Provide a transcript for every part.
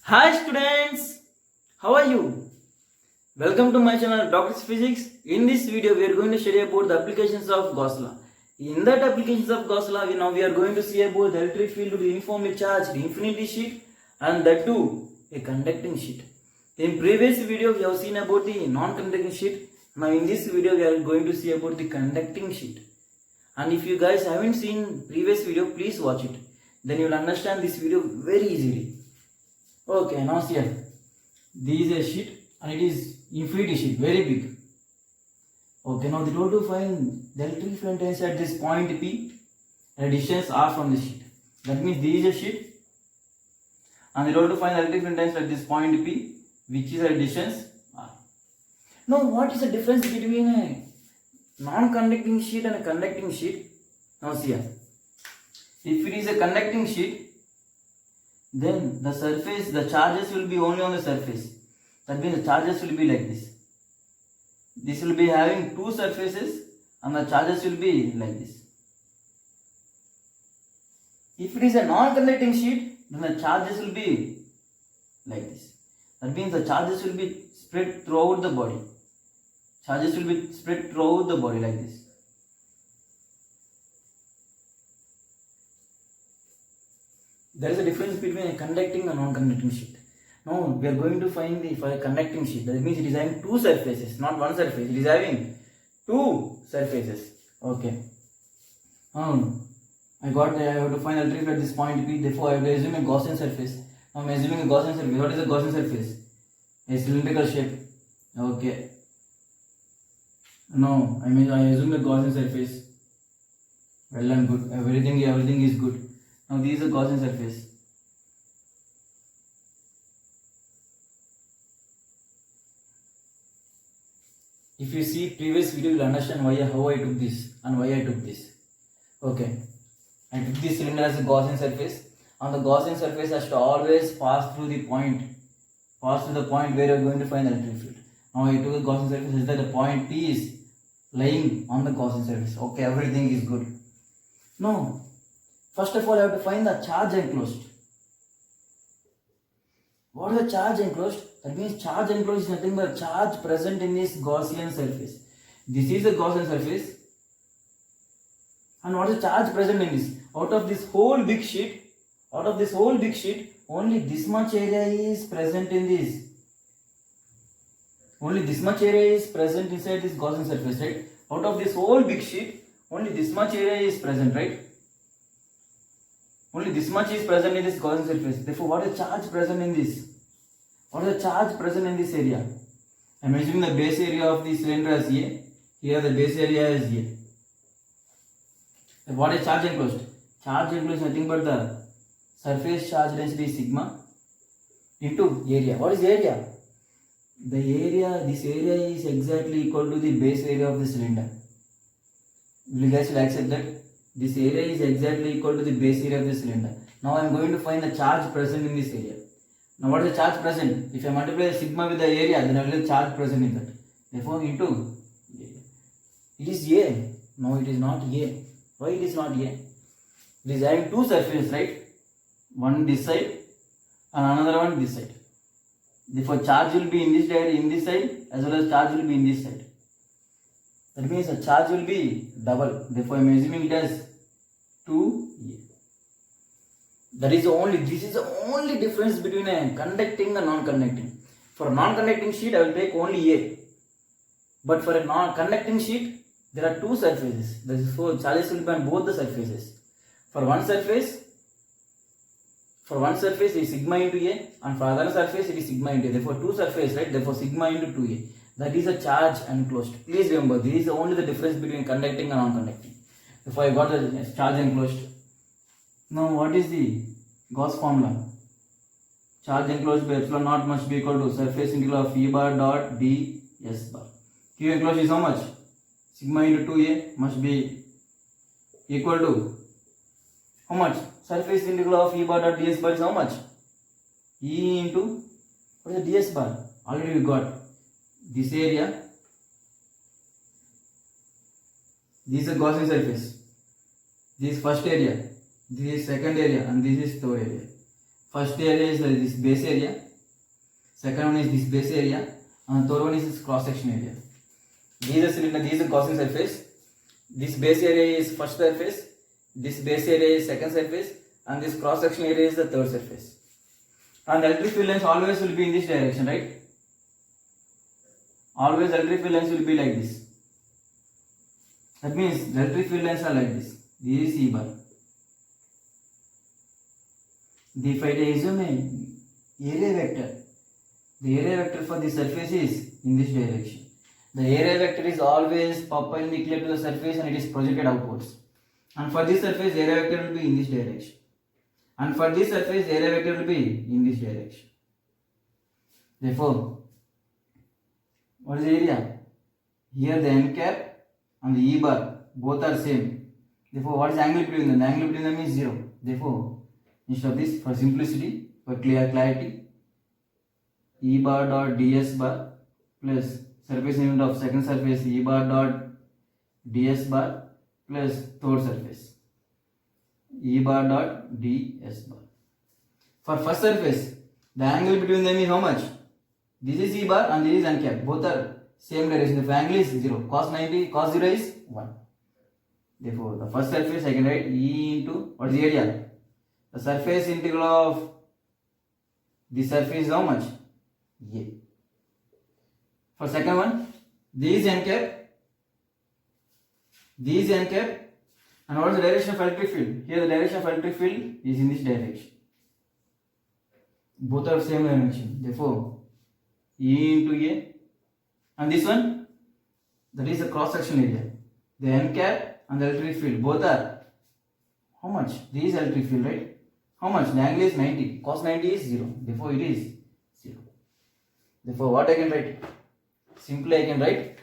Hi students, how are you? Welcome to my channel Doctor's Physics. In this video we are going to study about the applications of Gauss law. In that applications of Gauss law, we are going to see about the electric field to be uniformly charged infinity sheet and that too a conducting sheet. In previous video we have seen about the non-conducting sheet. Now in this video we are going to see about the conducting sheet. And if you guys haven't seen previous video, please watch it. Then you will understand this video very easily. Okay, now see here. This is a sheet and it is infinity sheet, very big. Okay, now they told to find the electric field intensity at this point P and a distance R from the sheet. That means this is a sheet and they told to find the electric field intensity at this point P, which is a distance R. Now what is the difference between a non-conducting sheet and a conducting sheet? Now see here. If it is a conducting sheet, then the surface, the charges will be only on the surface. That means the charges will be like this. This will be having two surfaces and the charges will be like this. If it is a non-conducting sheet, then the charges will be like this. That means the charges will be spread throughout the body. Charges will be spread throughout the body like this. There is a difference between a conducting and non-conducting sheet. Now we are going to find the for a conducting sheet. That means it is having two surfaces, not one surface. It is having two surfaces. Okay. I have to find the electric field at this point P. Therefore, I have to assume a Gaussian surface. Now I am assuming a Gaussian surface. What is a Gaussian surface? A cylindrical shape. Okay. Now I assume a Gaussian surface. Well and good. Everything is good. Now this is a Gaussian surface. If you see previous video, you will understand how I took this and why I took this. Okay. I took this cylinder as a Gaussian surface. And the Gaussian surface has to always pass through the point where you are going to find the electric field. Now I took a Gaussian surface is that the point P is lying on the Gaussian surface. Okay, everything is good. Now, first of all, I have to find the charge enclosed. What is the charge enclosed? That means charge enclosed is nothing but charge present in this Gaussian surface. This is the Gaussian surface. And what is the charge present in this? Out of this whole big sheet, only this much area is present in this. Only this much area is present inside this Gaussian surface, right? Out of this whole big sheet, only this much area is present, right? Only this much is present in this Gaussian surface. Therefore, what is charge present in this? What is the charge present in this area? I am assuming the base area of the cylinder as A. Here the base area is A. What is charge enclosed? Charge enclosed is nothing but the surface charge density sigma into area. What is area? This area is exactly equal to the base area of the cylinder. Will you guys accept that? This area is exactly equal to the base area of the cylinder. Now I am going to find the charge present in this area. Now what is the charge present? If I multiply the sigma with the area, then I will get the charge present in that. Therefore into area. It is A. No, it is not A. Why it is not A? It is having two surfaces, right? One this side and another one this side. Therefore charge will be in this side as well as charge will be in this side. That means the charge will be double. Therefore I am assuming it as 2A. This is the only difference between a conducting and non-conducting. For a non-conducting sheet, I will take only A. But for a non-conducting sheet, there are two surfaces. Therefore, charges will be on both the surfaces. For one surface it is sigma into A, and for other surface it is sigma into A. Therefore, two surfaces, right? Therefore, sigma into 2A. That is a charge enclosed. Please remember, this is only the difference between conducting and non-conducting. If I got the charge enclosed. Now, what is the Gauss formula? Charge enclosed by epsilon naught must be equal to surface integral of E bar dot ds bar. Q enclosed is how much? Sigma into 2A must be equal to how much? Surface integral of E bar dot ds bar is how much? E into what is the ds bar? Already we got this area. This is a Gaussian surface. This is first area. This is second area and this is third area. First area is this base area, second one is this base area, and third one is this cross section area. These are cylinder, these are Gaussian surface. This base area is first surface, this base area is second surface, and this cross section area is the third surface. And the electric field lines always will be in this direction, right? Always electric field lines will be like this. That means the electric field lines are like this. This is E bar. The phi is area vector. The area vector for the surface is in this direction. The area vector is always perpendicular to the surface and it is projected outwards. And for this surface, area vector will be in this direction. And for this surface, area vector will be in this direction. Therefore, what is the area? Here the n cap and the E bar both are same. Therefore, what is the angle between them? The angle between them is 0. Therefore, instead of this, for simplicity, for clarity, E bar dot ds bar plus surface element of second surface E bar dot ds bar plus third surface E bar dot ds bar. For first surface, the angle between them is how much? This is E bar and this is n cap. Both are same direction. The angle is 0. Cos 90, cos 0 is 1. Therefore, the first surface I can write E into, what is the area? The surface integral of this surface is how much? A. For second one, this is n cap, this is n cap, and what is the direction of electric field? Here the direction of electric field is in this direction. Both are same dimension. Therefore, E into A, and this one, that is the cross section area. The n cap and the electric field both are how much? This is electric field, right? How much? The angle is 90. Cos 90 is 0. Therefore, it is 0. Therefore, what I can write? Simply I can write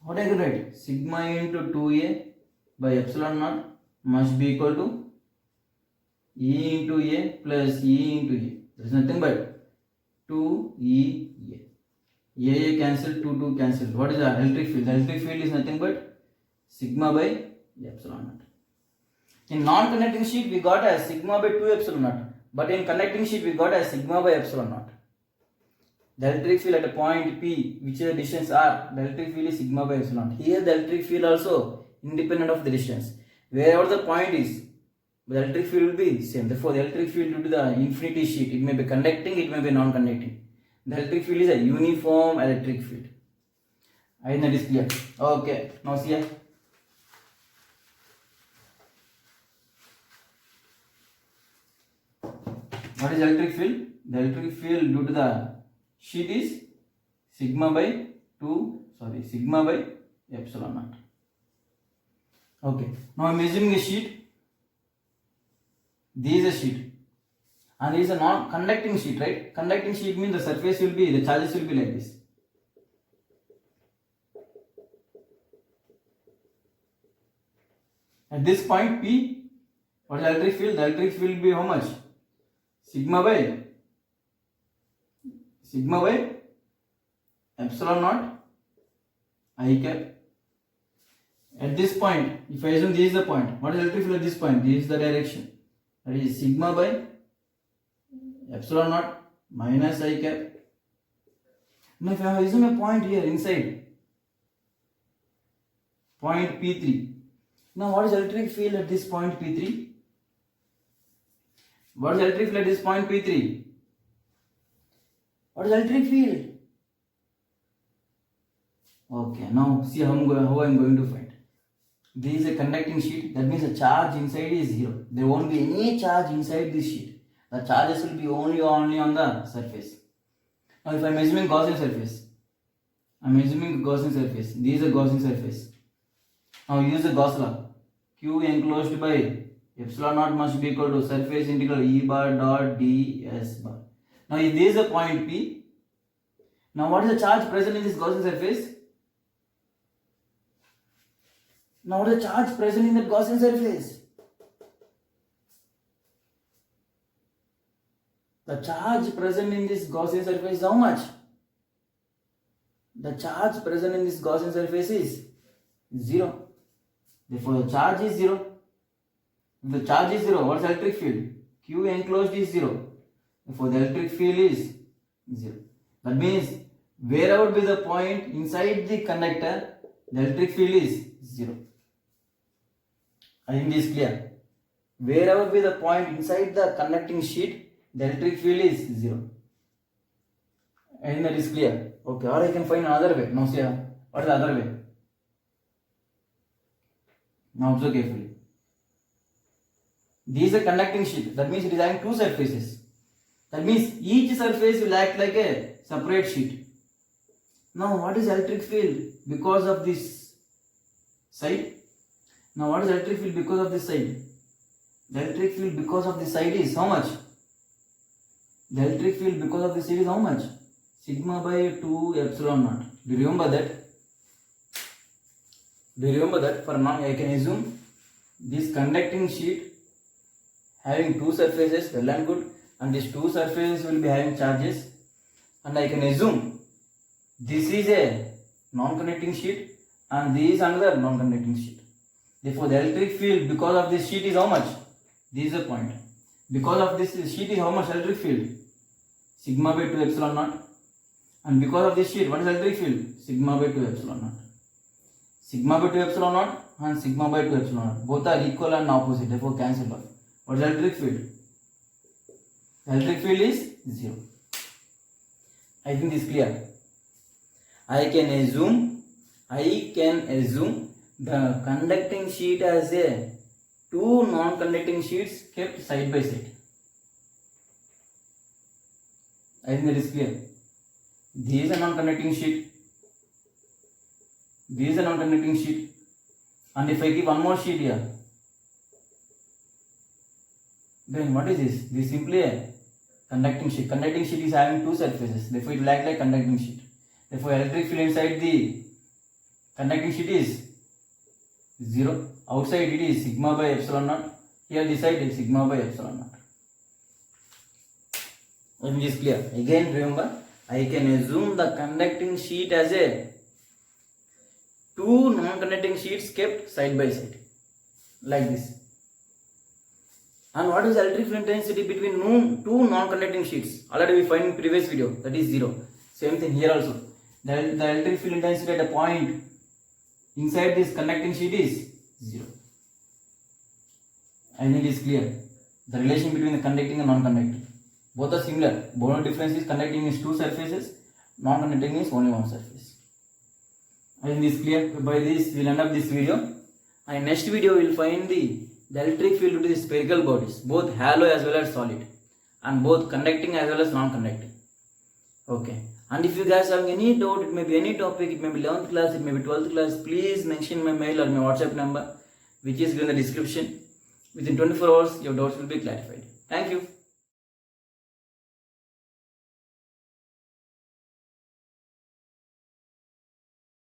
what I can write? Sigma into 2A by epsilon naught must be equal to E into A plus E into A. There is nothing but 2EA. A cancel, 2 cancel. What is the electric field? The electric field is nothing but sigma by epsilon naught. In non-connecting sheet we got as sigma by 2 epsilon naught. But in connecting sheet we got as sigma by epsilon naught. The electric field at a point P, which is the distance R, the electric field is sigma by epsilon naught. Here the electric field also independent of the distance. Wherever the point is, the electric field will be same. Therefore, the electric field due to the infinity sheet, it may be conducting, it may be non-conducting. The electric field is a uniform electric field. I think that is clear. Okay, now see here. What is electric field? The electric field due to the sheet is sigma by epsilon naught. Okay, now I am assuming a sheet. This is a sheet and this is a non-conducting sheet, right? Conducting sheet means the surface will be, the charges will be like this. At this point P, what is the electric field? The electric field will be how much? Sigma by epsilon naught I cap. At this point, if I assume this is the point, what is electric field at this point? This is the direction. That is sigma by epsilon naught minus I cap. Now if I assume a point here inside, point P3. Now what is electric field at this point P3? What is electric field at this point P3? What is electric field? Okay, now see how I am going to find. This is a conducting sheet, that means the charge inside is 0. There won't be any charge inside this sheet. The charges will be only on the surface. Now if I am assuming Gaussian surface, this is a Gaussian surface. Now use the Gauss law. Q enclosed by epsilon naught must be equal to surface integral E bar dot ds bar. Now if this is a point P, now what is the charge present in this Gaussian surface? Now the charge present in that Gaussian surface. The charge present in this Gaussian surface is how much? The charge present in this Gaussian surface is 0. Therefore, the charge is 0. If the charge is 0, what is electric field? Q enclosed is 0. Therefore, the electric field is 0. That means, wherever be the point inside the conductor, the electric field is 0. I think this is clear. Wherever be the point inside the conducting sheet, the electric field is 0. I think that is clear. Okay, or I can find another way. Now see, what is the other way? Now observe carefully. This is a conducting sheet. That means it is having two surfaces. That means each surface will act like a separate sheet. Now what is electric field because of this side? Now what is electric field because of this side? The electric field because of this side is how much? The electric field because of this side is how much? Sigma by 2 epsilon naught. Do you remember that? Do you remember that? For now I can assume this conducting sheet having two surfaces, well and good, and these two surfaces will be having charges, and I can assume this is a non-conducting sheet and this is another non-conducting sheet. Therefore, the electric field because of this sheet is how much? This is the point. Because of this sheet is how much electric field? Sigma by 2 epsilon naught. And because of this sheet, what is electric field? Sigma by 2 epsilon naught. Sigma by 2 epsilon naught and sigma by 2 epsilon naught. Both are equal and opposite. Therefore, cancel off. What is electric field? Electric field is 0. I think this is clear. I can assume the conducting sheet as a two non-conducting sheets kept side by side. I think that is clear. This is a non-conducting sheet. This is a non-conducting sheet. And if I give one more sheet here, then what is this? This is simply a conducting sheet. Conducting sheet is having two surfaces. Therefore, it will act like conducting sheet. Therefore, electric field inside the conducting sheet is 0. Outside it is sigma by epsilon naught. Here this side is sigma by epsilon naught. Let me just clear. Again, remember, I can assume the conducting sheet as a two non-conducting sheets kept side by side. Like this. And what is the electric field intensity between two non-conducting sheets? Already we find in previous video, that is 0. Same thing here also. The electric field intensity at a point inside this conducting sheet is 0. I think it is clear. The relation between the conducting and non-conducting. Both are similar. Both difference is conducting is two surfaces, non-conducting is only one surface. I think this is clear. By this we will end up this video. And next video we will find the electric field due to the spherical bodies, both hollow as well as solid, and both conducting as well as non-conducting. Okay. And if you guys have any doubt, it may be any topic, it may be 11th class, it may be 12th class, please mention my mail or my WhatsApp number, which is given in the description. Within 24 hours, your doubts will be clarified. Thank you.